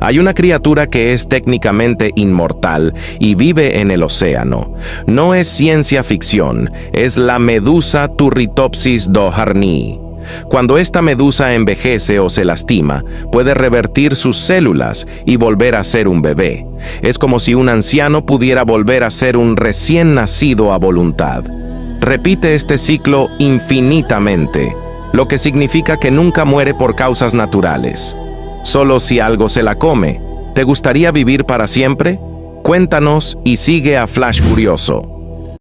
Hay una criatura que es técnicamente inmortal y vive en el océano. No es ciencia ficción, es la medusa Turritopsis doharnii. Cuando esta medusa envejece o se lastima, puede revertir sus células y volver a ser un bebé. Es como si un anciano pudiera volver a ser un recién nacido a voluntad. Repite este ciclo infinitamente, lo que significa que nunca muere por causas naturales. Solo si algo se la come. ¿Te gustaría vivir para siempre? Cuéntanos y sigue a Flash Curioso.